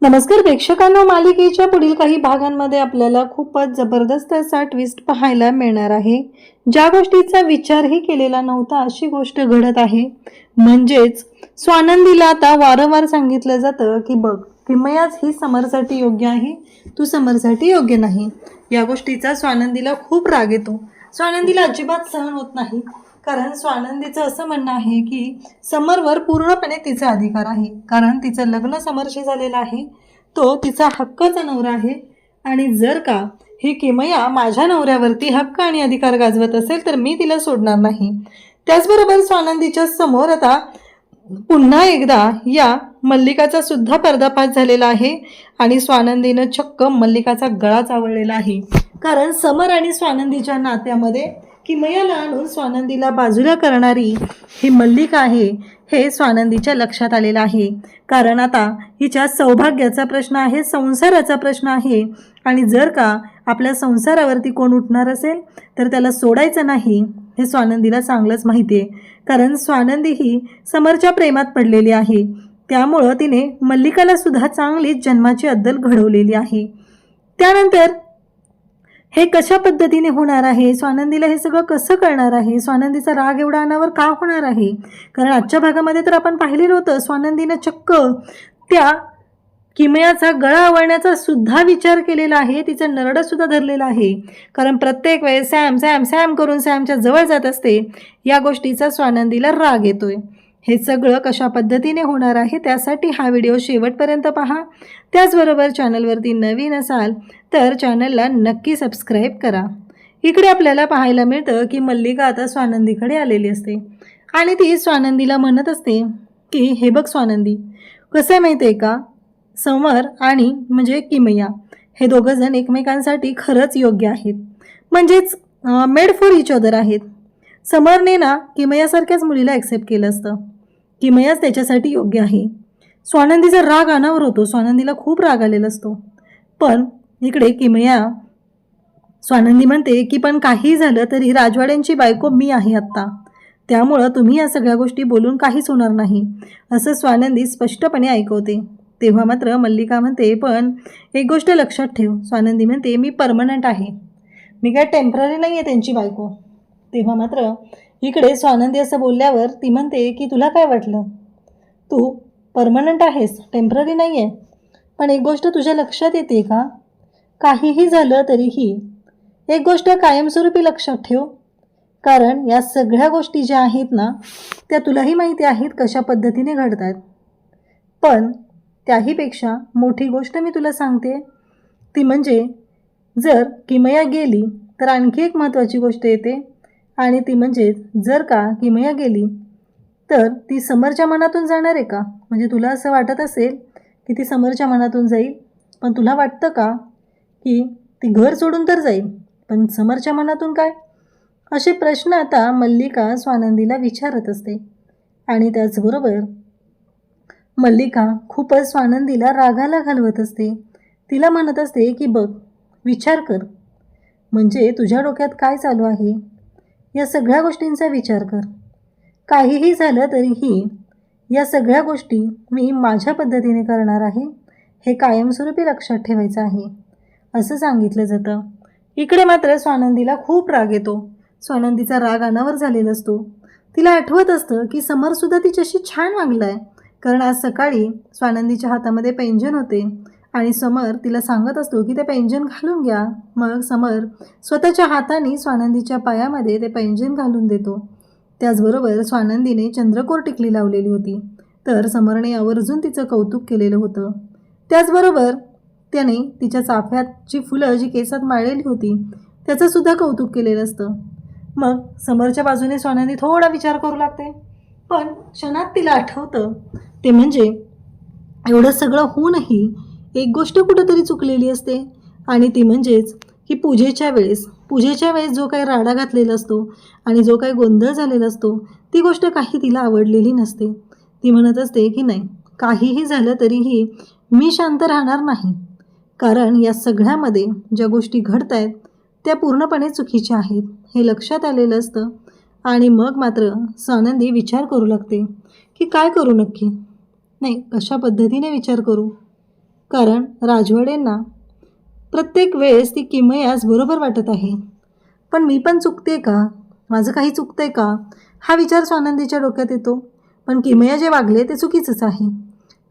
नमस्कार प्रेक्षकांनो, मालिकेच्या पुढील काही भागांमध्ये आपल्याला खूपच जबरदस्त असा ट्विस्ट पाहायला मिळणार आहे. ज्या गोष्टीचा विचारही केलेला नव्हता अशी गोष्ट घडत आहे. म्हणजेच स्वानंदीला आता वारंवार सांगितलं जातं की बघ, किमयाच ही समरसाठी योग्य आहे, तू समरसाठी योग्य नाही. या गोष्टीचा स्वानंदीला खूप राग येतो. स्वानंदीला अजिबात सहन होत नाही, कारण स्वानंदीचं असं म्हणणं आहे की समरवर पूर्णपणे तिचा अधिकार आहे, कारण तिचं लग्न समरशी झालेलं आहे, तो तिचा हक्काचा नवरा आहे. आणि जर का ही किमया माझ्या नवऱ्यावरती हक्क आणि अधिकार गाजवत असेल तर मी तिला सोडणार नाही. त्याचबरोबर स्वानंदीच्या समोर आता पुन्हा एकदा या मल्लिकाचा सुद्धा पर्दाफाश झालेला आहे आणि स्वानंदीनं चक्क मल्लिकाचा गळा चावळलेला आहे. कारण समर आणि स्वानंदीच्या नात्यामध्ये किमयाला आणून स्वानंदीला बाजूला करणारी ही मल्लिका आहे हे स्वानंदीच्या लक्षात आलेलं आहे. कारण आता हिच्या सौभाग्याचा प्रश्न आहे, संसाराचा प्रश्न आहे. आणि जर का आपल्या संसारावरती कोण उठणार असेल तर त्याला सोडायचं नाही हे स्वानंदीला चांगलंच माहिती आहे. कारण स्वानंदी ही समरच्या प्रेमात पडलेली आहे, त्यामुळं तिने मल्लिकाला सुद्धा चांगलीच जन्माची अद्दल घडवलेली आहे. त्यानंतर हे कशा पद्धतीने होणार आहे, स्वानंदीला हे सगळं कसं कळणार आहे, स्वानंदीचा राग एवढा अनावर का होणार आहे. कारण आजच्या भागामध्ये तर आपण पाहिलेलं होतं स्वानंदीनं चक्क त्या किमयाचा गळा आवळण्याचा सुद्धा विचार केलेला आहे, तिचं नरडं सुद्धा धरलेलं आहे. कारण प्रत्येक वेळेस सॅम सॅम सॅम करून सॅमच्या जवळ जात असते. या गोष्टीचा स्वानंदीला राग येतोय. हे सगळं कशा पद्धतीने होणार आहे त्यासाठी हा व्हिडिओ शेवटपर्यंत पहा. त्याचबरोबर चॅनलवरती नवीन असाल तर चॅनलला नक्की सबस्क्राईब करा. इकडे आपल्याला पाहायला मिळतं की मल्लिका आता स्वानंदीकडे आलेली असते आणि ती स्वानंदीला म्हणत असते की हे बघ स्वानंदी, कसं आहे माहिती आहे का, समर आणि म्हणजे किमया हे दोघंजण एकमेकांसाठी खरंच योग्य आहेत, म्हणजेच मेड फॉर इच अदर आहेत. समरने ना किमयासारख्याच मुलीला ॲक्सेप्ट केलं असतं, किमयाच त्याच्यासाठी योग्य आहे. स्वानंदीचा राग अनावर होतो, स्वानंदीला खूप राग आलेला असतो. पण इकडे किमया स्वानंदी म्हणते की पण काही झालं तरी राजवाड्यांची बायको मी आहे आत्ता, त्यामुळं तुम्ही या सगळ्या गोष्टी बोलून काहीच होणार नाही असं स्वानंदी स्पष्टपणे ऐकवते. तेव्हा मात्र मल्लिका म्हणते पण एक गोष्ट लक्षात ठेव. स्वानंदी म्हणते मी परमनंट आहे, मी काय टेम्पररी नाही आहे त्यांची बायको. तेव्हा मात्र इकडे स्वानंदी असं बोलल्यावर ती म्हणते की तुला काय वाटलं, तू परमनंट आहेस, टेम्पररी नाही आहे. पण एक गोष्ट तुझ्या लक्षात येते का, काहीही झालं तरीही एक गोष्ट कायमस्वरूपी लक्षात ठेव. कारण या सगळ्या गोष्टी ज्या आहेत ना त्या तुलाही माहिती आहेत कशा पद्धतीने घडतात. पण त्याहीपेक्षा मोठी गोष्ट मी तुला सांगते, ती म्हणजे जर किमया गेली तर आणखी एक महत्त्वाची गोष्ट येते. आणि ती म्हणजे जर का किमया गेली तर ती समरच्या मनातून जाणार आहे का. म्हणजे तुला असं वाटत असेल की ती समरच्या मनातून जाईल, पण तुला वाटतं का की ती घर सोडून तर जाईल, पण समरच्या मनातून काय. असे प्रश्न आता मल्लिका स्वानंदीला विचारत असते. आणि त्याचबरोबर मल्लिका खूपच स्वानंदीला रागाला घालवत असते. तिला म्हणत असते की बघ, विचार कर, म्हणजे तुझ्या डोक्यात काय चालू आहे या सगळ्या गोष्टींचा विचार कर. काहीही झालं तरीही या सगळ्या गोष्टी मी माझ्या पद्धतीने करणार आहे, हे कायमस्वरूपी लक्षात ठेवायचं आहे असं सांगितलं जातं. इकडे मात्र स्वानंदीला खूप राग येतो. स्वानंदीचा राग अनावर झालेला असतो. तिला आठवत असतं की समरसुद्धा तिच्याशी छान वागला आहे. कारण आज सकाळी स्वानंदीच्या हातामध्ये पैंजण होते आणि समर तिला सांगत असतो की ते पैंजण घालून घ्या. मग समर स्वतःच्या हाताने स्वानंदीच्या पायामध्ये ते पैंजण घालून देतो. त्याचबरोबर स्वानंदीने चंद्रकोर टिकली लावलेली होती, तर समरने आवर्जून तिचं कौतुक केलेलं होतं. त्याचबरोबर त्याने तिच्या चाफ्याची फुलं जी केसात माळलेली होती त्याचंसुद्धा कौतुक केलेलं असतं. मग समरच्या बाजूने स्वानंदी थोडा विचार करू लागते, पण क्षणात तिला आठवतं ते म्हणजे एवढं सगळं होऊनही एक गोष्ट कुठंतरी चुकलेली असते. आणि ती म्हणजेच की पूजेच्या वेळेस जो काही राडा घातलेला असतो आणि जो काही गोंधळ झालेला असतो ती गोष्ट काही तिला आवडलेली नसते. ती म्हणत असते की नाही, काहीही झालं तरीही मी शांत राहणार नाही, कारण या सगळ्यामध्ये ज्या गोष्टी घडत आहेत त्या पूर्णपणे चुकीच्या आहेत हे लक्षात आलेलं असतं. आणि मग मात्र स्वानंदी विचार करू लागते की काय करू नक्की, नाही कशा पद्धतीने विचार करू. कारण राजवाडेंना प्रत्येक वेळेस ती किमयास बरोबर वाटत आहे. पण मी पण चुकते का, माझं काही चुकतंय का, हा विचार स्वानंदीच्या डोक्यात येतो. पण किमया जे वागले ते चुकीचंच आहे.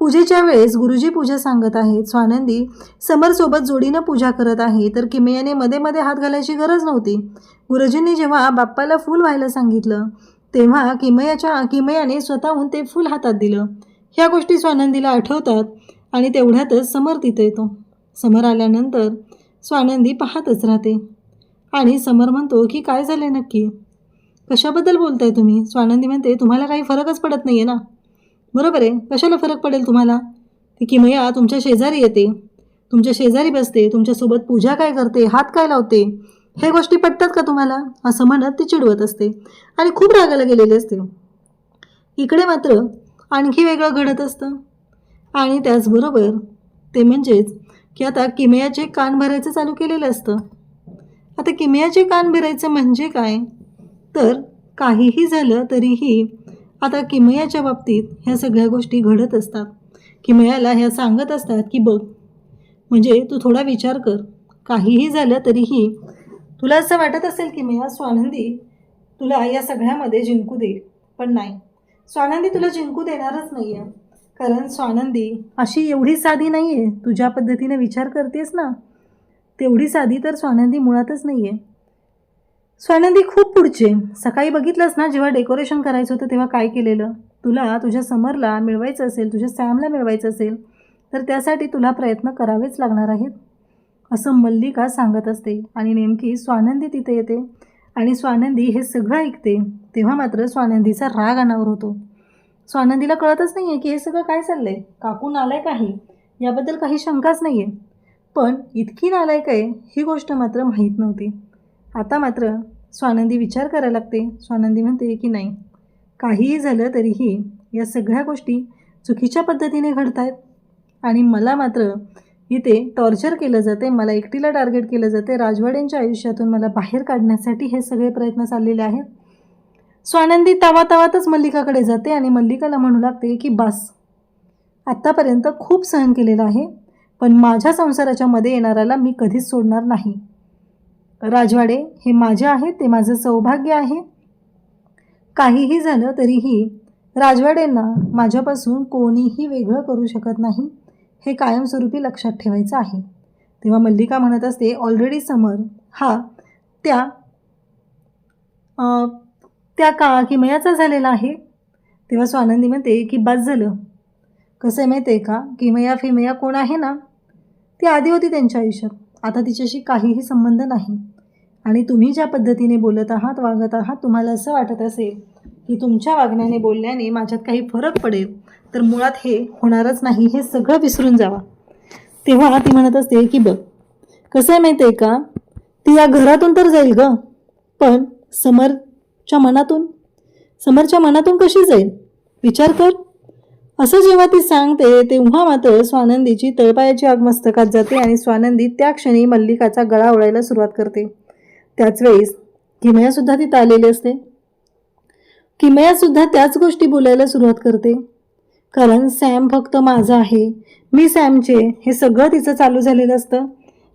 पूजेच्या वेळेस गुरुजी पूजा सांगत आहेत, स्वानंदी समरसोबत जोडीनं पूजा करत आहे, तर किमयाने मध्ये मध्ये हात घालायची गरज नव्हती. गुरुजींनी जेव्हा बाप्पाला फूल व्हायला सांगितलं तेव्हा किमयाने स्वतःहून ते फूल हातात दिलं. ह्या गोष्टी स्वानंदीला आठवतात आणि तेवढ्यातच समर तिथे येतो. समर आल्यानंतर स्वानंदी पाहतच राहते आणि समर म्हणतो की काय झाले नक्की, कशाबद्दल बोलताय तुम्ही. स्वानंदी म्हणते तुम्हाला काही फरकच पडत नाही आहे ना. बरोबर आहे, कशाला फरक पडेल तुम्हाला. ती किमया तुमच्या शेजारी येते, तुमच्या शेजारी बसते, तुमच्यासोबत पूजा काय करते, हात काय लावते, हे गोष्टी पटतात का तुम्हाला, असं म्हणत ती चिडवत असते आणि खूप रागाला गेलेली असते. इकडे मात्र आणखी वेगळं घडत असतं. आणि त्याचबरोबर ते म्हणजेच की आता किमयाचे कान भरायचं चालू केलेलं असतं. आता किमयाचे कान भरायचं म्हणजे काय, तर काहीही झालं तरीही आता किमयाच्या बाबतीत ह्या सगळ्या गोष्टी घडत असतात. किमयाला ह्या सांगत असतात की बघ, म्हणजे तू थोडा विचार कर, काहीही झालं तरीही तुला असं वाटत असेल किमया स्वानंदी तुला या सगळ्यामध्ये जिंकू देईल, पण नाही, स्वानंदी तुला जिंकू देणारच नाही आहे. कारण स्वानंदी अशी एवढी साधी नाही आहे, तू ज्या पद्धतीने विचार करतेस ना तेवढी साधी तर स्वानंदी मुळातच नाही आहे. स्वानंदी खूप पुढचे. सकाळी बघितलंस ना जेव्हा डेकोरेशन करायचं होतं तेव्हा काय केलेलं. तुला तुझ्या समरला मिळवायचं असेल, तुझ्या सॅमला मिळवायचं असेल तर त्यासाठी तुला प्रयत्न करावेच लागणार आहेत, असं मल्लिका सांगत असते. आणि नेमकी स्वानंदी तिथे येते आणि स्वानंदी हे सगळं ऐकते. तेव्हा मात्र स्वानंदीचा राग अनावर होतो. स्वानंदीला कळतच नाही आहे की हे सगळं काय चाललं आहे. काकू नालायक आहे याबद्दल काही शंकाच नाही आहे, पण इतकी नालायक आहे ही गोष्ट मात्र माहीत नव्हती. आता मात्र स्वानंदी विचार करायला लागते. स्वानंदी म्हणते की नाही, काहीही झालं तरीही या सगळ्या गोष्टी चुकीच्या पद्धतीने घडत आहेत आणि मला मात्र इथे टॉर्चर केलं जाते, मला एकटीला टार्गेट केलं जाते. राजवाड्यांच्या आयुष्यातून मला बाहेर काढण्यासाठी हे सगळे प्रयत्न चाललेले आहेत. स्वानंदी तावातावातच मल्लिकाकडे जाते आणि मल्लिकाला म्हणू लागते की बस, आत्तापर्यंत खूप सहन केलेलं आहे, पण माझ्या संसाराच्या मध्ये येणाऱ्याला मी कधीच सोडणार नाही. राजवाडे हे माझे आहे, ते माझं सौभाग्य आहे. काहीही झालं तरीही राजवाड्यांना माझ्यापासून कोणीही वेगळं करू शकत नाही, हे कायमस्वरूपी लक्षात ठेवायचं आहे. तेव्हा मल्लिका म्हणत असते ऑलरेडी समर हा त्या किमयाचा झालेला आहे. तेव्हा स्वानंदी म्हणते की बस झालं. कसं आहे माहिती आहे का, किमया कोण आहे ना, ती आधी होती त्यांच्या आयुष्यात, आता तिच्याशी काहीही संबंध नाही. आणि तुम्ही ज्या पद्धतीने बोलत आहात, वागत आहात, तुम्हाला असं वाटत असेल की तुमच्या वागण्याने बोलण्याने माझ्यात काही फरक पडेल, तर मुळात हे होणारच नाही, हे सगळं विसरून जावा. तेव्हा ती म्हणत असते की बघ, कसं आहे माहिती आहे का, ती या घरातून तर जाईल ग, पण समरच्या मनातून कशी जाईल, विचार कर. असं जेव्हा ती सांगते तेव्हा मात्र स्वानंदीची तळपायाची आग मस्तकात जाते आणि स्वानंदी त्या क्षणी मल्लिकाचा गळा ओढायला सुरुवात करते. त्याच वेळेस किमयासुद्धा तिथं आलेली असते. किमयासुद्धा त्याच गोष्टी बोलायला सुरुवात करते, कारण सॅम फक्त माझा आहे, मी सॅमचे, हे सगळं तिचं चालू झालेलं असतं.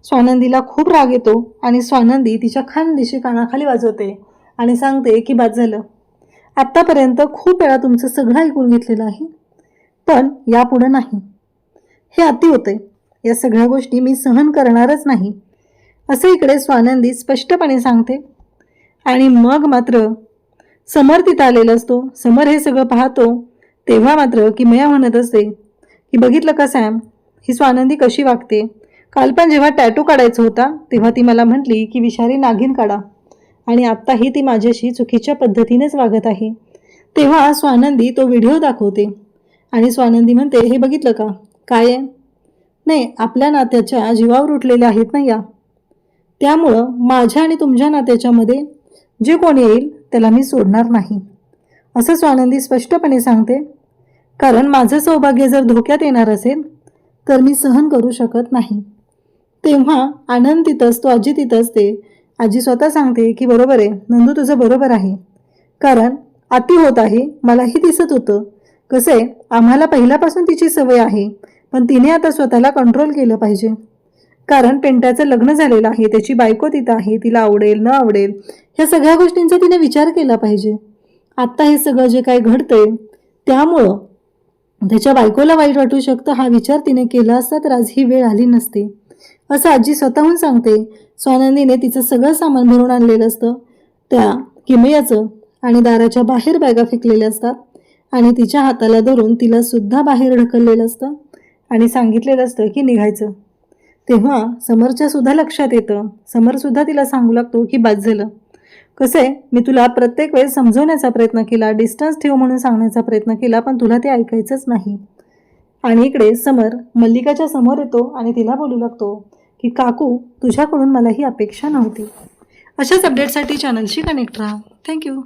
स्वानंदीला खूप राग येतो आणि स्वानंदी तिच्या खानदेशी कानाखाली वाजवते आणि सांगते की बाद झालं, आत्तापर्यंत खूप वेळा तुमचं सगळं ऐकून घेतलेलं आहे, पण यापुढे नाही, हे अति होते, या सगळ्या गोष्टी मी सहन करणारच नाही, असं इकडे स्वानंदी स्पष्टपणे सांगते. आणि मग मात्र समर तिथं आलेला असतो. समर हे सगळं पाहतो तेव्हा मात्र किमया म्हणत असते की बघितलं का सॅम, ही स्वानंदी कशी वागते. काल पण जेव्हा टॅटू काढायचा होता तेव्हा ती मला म्हटली की विषारी नागिन काढा, आणि आत्ताही ती माझ्याशी चुकीच्या पद्धतीनेच वागत आहे. तेव्हा स्वानंदी तो व्हिडिओ दाखवते आणि स्वानंदी म्हणते हे बघितलं का, काय आहे, नाही, आपल्या नात्याच्या जीवावर उठलेल्या आहेत ना या, त्यामुळं माझ्या आणि तुमच्या नात्याच्यामध्ये जे कोणी येईल त्याला मी सोडणार नाही, असं स्वानंदी स्पष्टपणे सांगते. कारण माझं सौभाग्य जर धोक्यात येणार असेल तर मी सहन करू शकत नाही. तेव्हा आनंद तिथं असतो, आजी तिथं असते. आजी स्वतः सांगते की बरोबर आहे नंदू, तुझं बरोबर आहे, कारण अति होत आहे, मलाही दिसत होतं. कसं आहे, आम्हाला पहिल्यापासून तिची सवय आहे, पण तिने आता स्वतःला कंट्रोल केलं पाहिजे, कारण पेंट्याचं लग्न झालेलं आहे, त्याची बायको तिथं आहे, तिला आवडेल न आवडेल ह्या सगळ्या गोष्टींचा तिने विचार केला पाहिजे. आत्ता हे सगळं जे काही घडतंय त्यामुळं त्याच्या बायकोला वाईट वाटू शकतं, हा विचार तिने केला असता तर आज ही वेळ आली नसती, असं आजी स्वतःहून सांगते. स्वानंदीने तिचं सगळं सामान भरून आणलेलं असतं त्या किमयाचं आणि दाराच्या बाहेर बॅगा फेकलेल्या असतात आणि तिच्या हाताला धरून तिला सुद्धा बाहेर ढकललेलं असतं आणि सांगितलेलं असतं की निघायचं. तेव्हा समरच्या सुद्धा लक्षात येतं. समर सुद्धा तिला सांगू लागतो की बाद झालं. कसं आहे, मी तुला प्रत्येक वेळेस समजवण्याचा प्रयत्न केला, डिस्टन्स ठेव म्हणून सांगण्याचा प्रयत्न केला, पण तुला ते ऐकायचंच नाही. आणि इकडे समर मल्लिकाच्या समोर येतो आणि तिला बोलू लागतो की काकू, तुझ्याकडून मला ही अपेक्षा नव्हती. अशाच अपडेटसाठी चॅनलशी कनेक्ट राहा. थँक्यू.